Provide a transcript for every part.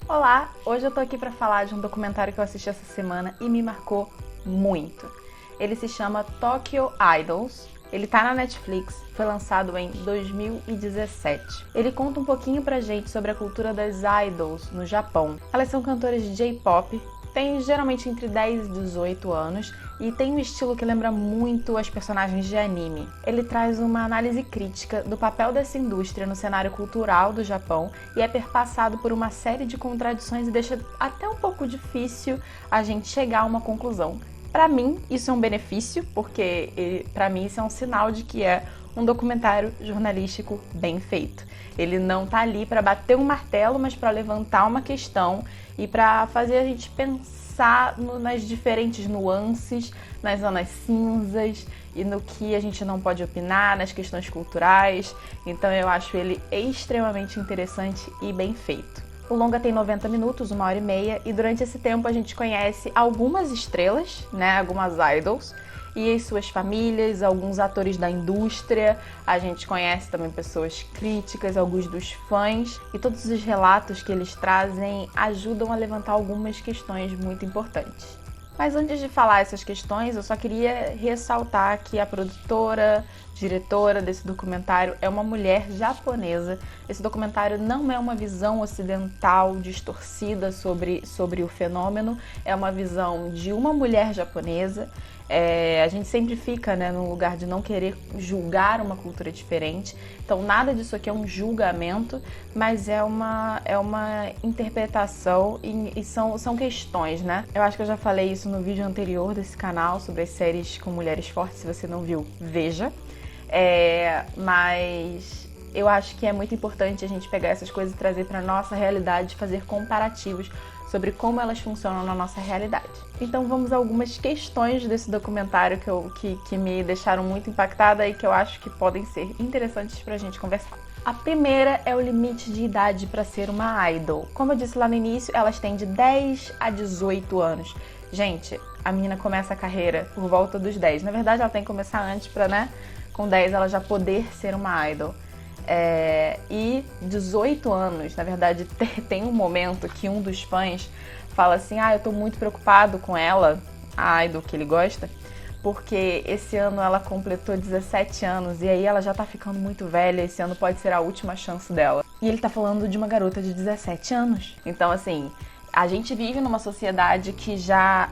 Olá, hoje eu tô aqui pra falar de um documentário que eu assisti essa semana e me marcou muito. Ele se chama Tokyo Idols, ele tá na Netflix, foi lançado em 2017. Ele conta um pouquinho pra gente sobre a cultura das idols no Japão. Elas são cantoras de J-pop, têm geralmente entre 10 e 18 anos e tem um estilo que lembra muito as personagens de anime. Ele traz uma análise crítica do papel dessa indústria no cenário cultural do Japão e é perpassado por uma série de contradições e deixa até um pouco difícil a gente chegar a uma conclusão. Para mim, isso é um benefício, porque para mim isso é um sinal de que é um documentário jornalístico bem feito. Ele não tá ali para bater um martelo, mas para levantar uma questão e para fazer a gente pensar nas diferentes nuances, nas zonas cinzas e no que a gente não pode opinar, nas questões culturais. Então eu acho ele extremamente interessante e bem feito. O longa tem 90 minutos, 1h30, e durante esse tempo a gente conhece algumas estrelas, né, algumas idols, e as suas famílias, alguns atores da indústria, a gente conhece também pessoas críticas, alguns dos fãs, e todos os relatos que eles trazem ajudam a levantar algumas questões muito importantes. Mas antes de falar essas questões, eu só queria ressaltar que a produtora, diretora desse documentário é uma mulher japonesa. Esse documentário não é uma visão ocidental distorcida sobre o fenômeno, é uma visão de uma mulher japonesa. A gente sempre fica, né, num lugar de não querer julgar uma cultura diferente. Então nada disso aqui é um julgamento, mas é uma interpretação e são questões, né? Eu acho que eu já falei isso no vídeo anterior desse canal sobre as séries com mulheres fortes. Se você não viu, veja. Mas eu acho que é muito importante a gente pegar essas coisas e trazer para nossa realidade, fazer comparativos sobre como elas funcionam na nossa realidade. Então vamos a algumas questões desse documentário que me deixaram muito impactada e que eu acho que podem ser interessantes pra gente conversar. A primeira é o limite de idade para ser uma idol. Como eu disse lá no início, elas têm de 10 a 18 anos. Gente, a menina começa a carreira por volta dos 10. Na verdade, ela tem que começar antes pra, né, com 10 ela já poder ser uma idol. E 18 anos, na verdade, tem um momento que um dos fãs fala assim: eu tô muito preocupado com ela, a idol que ele gosta, porque esse ano ela completou 17 anos e aí ela já tá ficando muito velha, esse ano pode ser a última chance dela. E ele tá falando de uma garota de 17 anos. Então, assim, a gente vive numa sociedade que já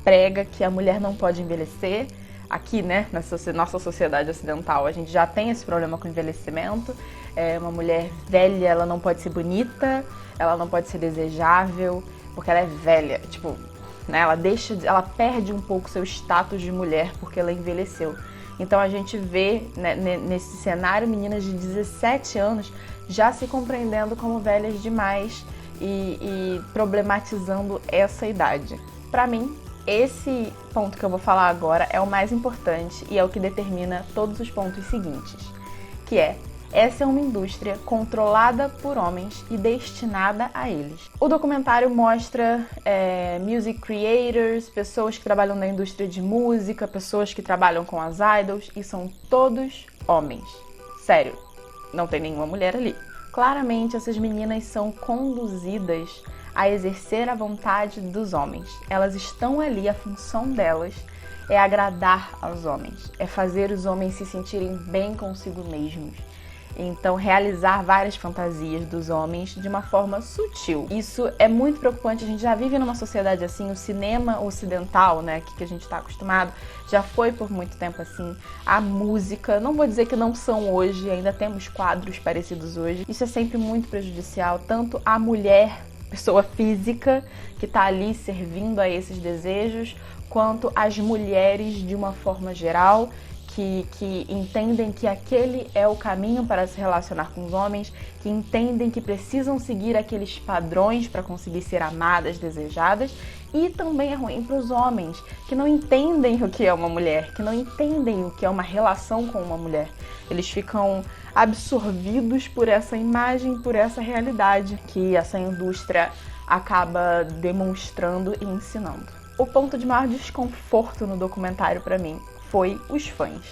prega que a mulher não pode envelhecer. Aqui, né, nessa nossa sociedade ocidental, a gente já tem esse problema com o envelhecimento. Uma mulher velha, ela não pode ser bonita, ela não pode ser desejável, porque ela é velha. Tipo, né, ela perde um pouco seu status de mulher porque ela envelheceu. Então a gente vê, né, nesse cenário meninas de 17 anos já se compreendendo como velhas demais e problematizando essa idade. Pra mim, esse ponto que eu vou falar agora é o mais importante e é o que determina todos os pontos seguintes, que essa é uma indústria controlada por homens e destinada a eles. O documentário mostra music creators, pessoas que trabalham na indústria de música, pessoas que trabalham com as idols, e são todos homens. Sério, não tem nenhuma mulher ali. Claramente, essas meninas são conduzidas a exercer a vontade dos homens. Elas estão ali, a função delas é agradar aos homens, é fazer os homens se sentirem bem consigo mesmos. Então, realizar várias fantasias dos homens de uma forma sutil. Isso é muito preocupante, a gente já vive numa sociedade assim, o cinema ocidental, né, que a gente está acostumado, já foi por muito tempo assim. A música, não vou dizer que não são hoje, ainda temos quadros parecidos hoje. Isso é sempre muito prejudicial, tanto à mulher, pessoa física, que está ali servindo a esses desejos, quanto às mulheres de uma forma geral, que entendem que aquele é o caminho para se relacionar com os homens, que entendem que precisam seguir aqueles padrões para conseguir ser amadas, desejadas. E também é ruim para os homens, que não entendem o que é uma mulher, que não entendem o que é uma relação com uma mulher. Eles ficam absorvidos por essa imagem, por essa realidade que essa indústria acaba demonstrando e ensinando. O ponto de maior desconforto no documentário para mim foi os fãs.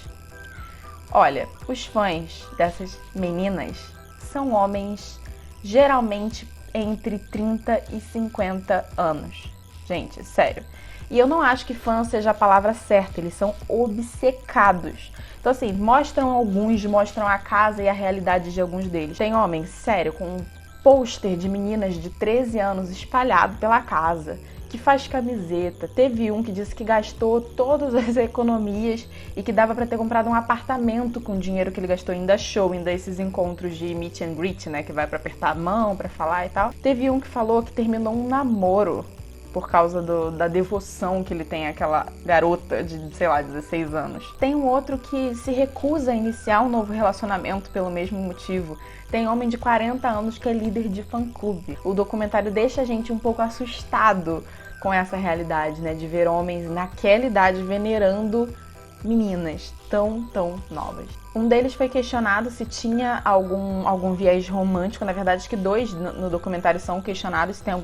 Olha, os fãs dessas meninas são homens geralmente entre 30 e 50 anos. Gente, sério. E eu não acho que fã seja a palavra certa, eles são obcecados. Então assim, mostram a casa e a realidade de alguns deles. Tem homens, sério, com um pôster de meninas de 13 anos espalhado pela casa, que faz camiseta. Teve um que disse que gastou todas as economias e que dava pra ter comprado um apartamento com o dinheiro que ele gastou em dar show, em dar esses encontros de meet and greet, né, que vai pra apertar a mão, pra falar e tal. Teve um que falou que terminou um namoro por causa da devoção que ele tem àquela garota de, sei lá, 16 anos. Tem um outro que se recusa a iniciar um novo relacionamento pelo mesmo motivo. Tem homem de 40 anos que é líder de fã-clube. O documentário deixa a gente um pouco assustado com essa realidade, né? De ver homens naquela idade venerando meninas tão novas. Um deles foi questionado se tinha algum viés romântico. Na verdade, acho que dois no documentário são questionados se tem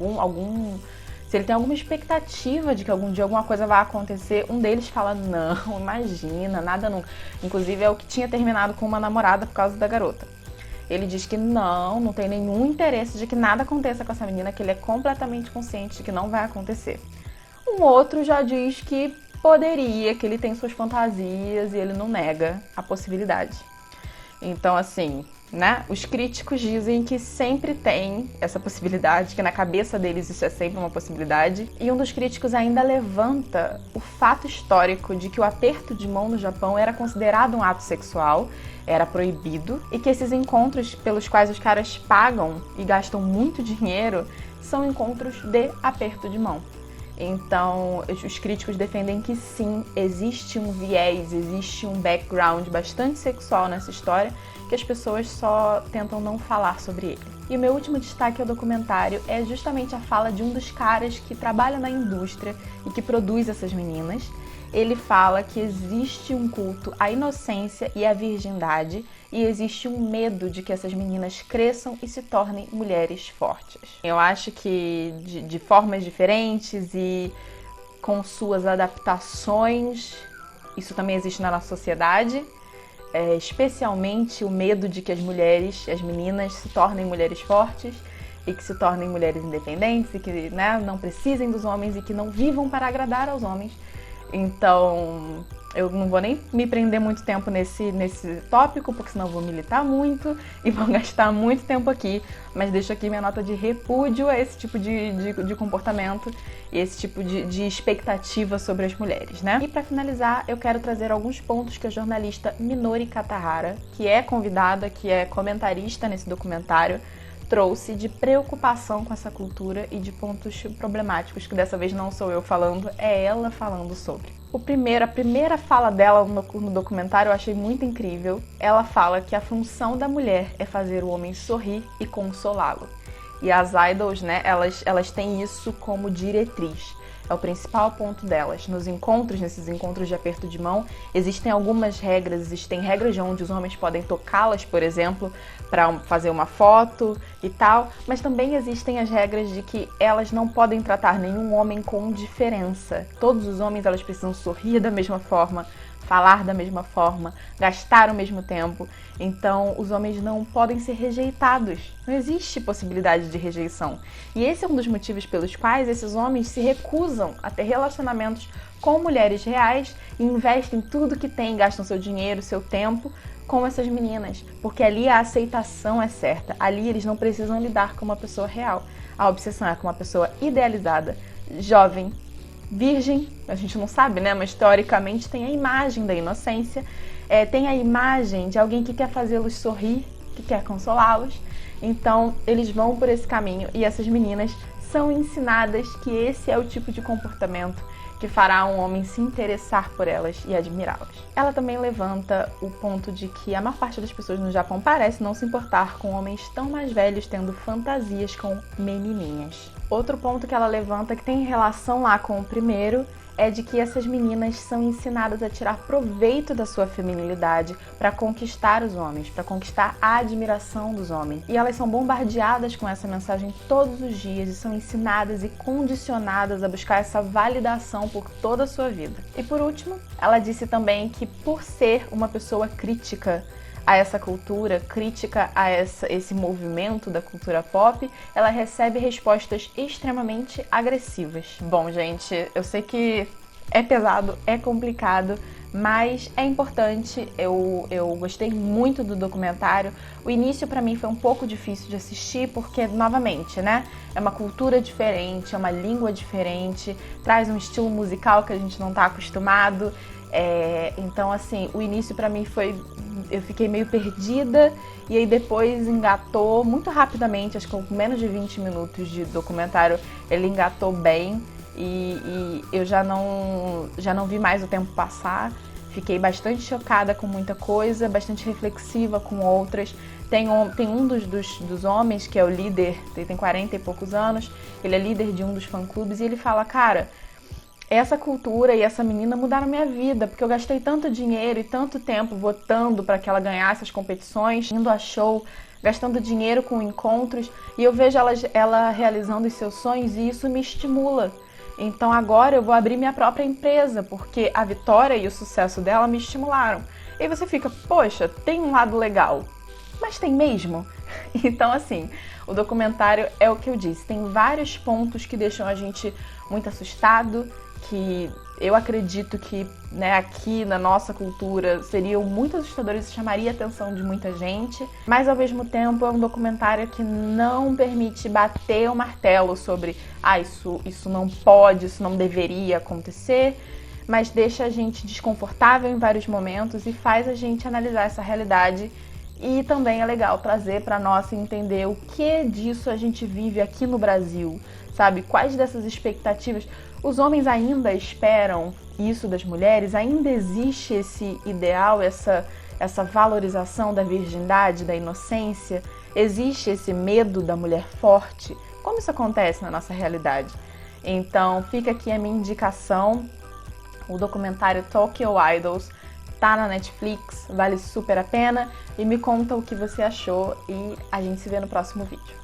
se ele tem alguma expectativa de que algum dia alguma coisa vai acontecer. Um deles fala, não, imagina, nada nunca. Inclusive é o que tinha terminado com uma namorada por causa da garota. Ele diz que não tem nenhum interesse de que nada aconteça com essa menina, que ele é completamente consciente de que não vai acontecer. Um outro já diz que poderia, que ele tem suas fantasias e ele não nega a possibilidade. Então, assim, né? Os críticos dizem que sempre tem essa possibilidade, que na cabeça deles isso é sempre uma possibilidade. E um dos críticos ainda levanta o fato histórico de que o aperto de mão no Japão era considerado um ato sexual, era proibido, e que esses encontros pelos quais os caras pagam e gastam muito dinheiro são encontros de aperto de mão. Então, os críticos defendem que sim, existe um viés, existe um background bastante sexual nessa história, que as pessoas só tentam não falar sobre ele. E o meu último destaque ao documentário é justamente a fala de um dos caras que trabalha na indústria e que produz essas meninas. Ele fala que existe um culto à inocência e à virgindade e existe um medo de que essas meninas cresçam e se tornem mulheres fortes. Eu acho que de formas diferentes e com suas adaptações, isso também existe na nossa sociedade, especialmente o medo de que as meninas se tornem mulheres fortes e que se tornem mulheres independentes e que, né, não precisem dos homens e que não vivam para agradar aos homens. Então, eu não vou nem me prender muito tempo nesse tópico, porque senão eu vou militar muito e vou gastar muito tempo aqui. Mas deixo aqui minha nota de repúdio a esse tipo de comportamento e esse tipo de expectativa sobre as mulheres, né? E para finalizar, eu quero trazer alguns pontos que a jornalista Minori Katahara, que é convidada, que é comentarista nesse documentário, trouxe de preocupação com essa cultura e de pontos problemáticos, que dessa vez não sou eu falando, é ela falando sobre. A primeira fala dela no documentário eu achei muito incrível. Ela fala que a função da mulher é fazer o homem sorrir e consolá-lo. E as idols, né, elas têm isso como diretriz. É o principal ponto delas. Nesses encontros de aperto de mão, existem algumas regras. Existem regras onde os homens podem tocá-las, por exemplo, para fazer uma foto e tal. Mas também existem as regras de que elas não podem tratar nenhum homem com diferença. Todos os homens, elas precisam sorrir da mesma forma, falar da mesma forma, gastar o mesmo tempo. Então, os homens não podem ser rejeitados. Não existe possibilidade de rejeição. E esse é um dos motivos pelos quais esses homens se recusam a ter relacionamentos com mulheres reais e investem tudo que têm, gastam seu dinheiro, seu tempo com essas meninas. Porque ali a aceitação é certa. Ali eles não precisam lidar com uma pessoa real. A obsessão é com uma pessoa idealizada, jovem, virgem, a gente não sabe, né? Mas teoricamente tem a imagem da inocência, tem a imagem de alguém que quer fazê-los sorrir, que quer consolá-los. Então eles vão por esse caminho e essas meninas são ensinadas que esse é o tipo de comportamento que fará um homem se interessar por elas e admirá-las. Ela também levanta o ponto de que a maior parte das pessoas no Japão parece não se importar com homens tão mais velhos tendo fantasias com menininhas. Outro ponto que ela levanta, que tem relação lá com o primeiro, é de que essas meninas são ensinadas a tirar proveito da sua feminilidade para conquistar os homens, para conquistar a admiração dos homens. E elas são bombardeadas com essa mensagem todos os dias e são ensinadas e condicionadas a buscar essa validação por toda a sua vida. E por último, ela disse também que por ser uma pessoa crítica a essa cultura, crítica a esse movimento da cultura pop, ela recebe respostas extremamente agressivas. Bom, gente, eu sei que é pesado, é complicado, mas é importante. Eu gostei muito do documentário. O início pra mim foi um pouco difícil de assistir porque, novamente, né, é uma cultura diferente, é uma língua diferente, traz um estilo musical que a gente não tá acostumado. Então, assim, o início pra mim foi... Eu fiquei meio perdida e aí depois engatou muito rapidamente, acho que com menos de 20 minutos de documentário ele engatou bem. E eu já não vi mais o tempo passar. Fiquei bastante chocada com muita coisa, bastante reflexiva com outras. Tem um dos homens que é o líder, ele tem 40 e poucos anos, ele é líder de um dos fã-clubes e ele fala, cara, essa cultura e essa menina mudaram minha vida, porque eu gastei tanto dinheiro e tanto tempo votando para que ela ganhasse as competições, indo a show, gastando dinheiro com encontros, e eu vejo ela realizando os seus sonhos e isso me estimula. Então agora eu vou abrir minha própria empresa, porque a vitória e o sucesso dela me estimularam. E aí você fica, poxa, tem um lado legal, mas tem mesmo? Então assim, o documentário é o que eu disse, tem vários pontos que deixam a gente muito assustado, que eu acredito que, né, aqui na nossa cultura seriam muito assustadores e chamaria a atenção de muita gente, mas ao mesmo tempo é um documentário que não permite bater o martelo sobre isso não pode, isso não deveria acontecer, mas deixa a gente desconfortável em vários momentos e faz a gente analisar essa realidade. E também é legal trazer para nós entender o que disso a gente vive aqui no Brasil, sabe? Quais dessas expectativas... Os homens ainda esperam isso das mulheres? Ainda existe esse ideal, essa valorização da virgindade, da inocência? Existe esse medo da mulher forte? Como isso acontece na nossa realidade? Então, fica aqui a minha indicação. O documentário Tokyo Idols tá na Netflix, vale super a pena. E me conta o que você achou e a gente se vê no próximo vídeo.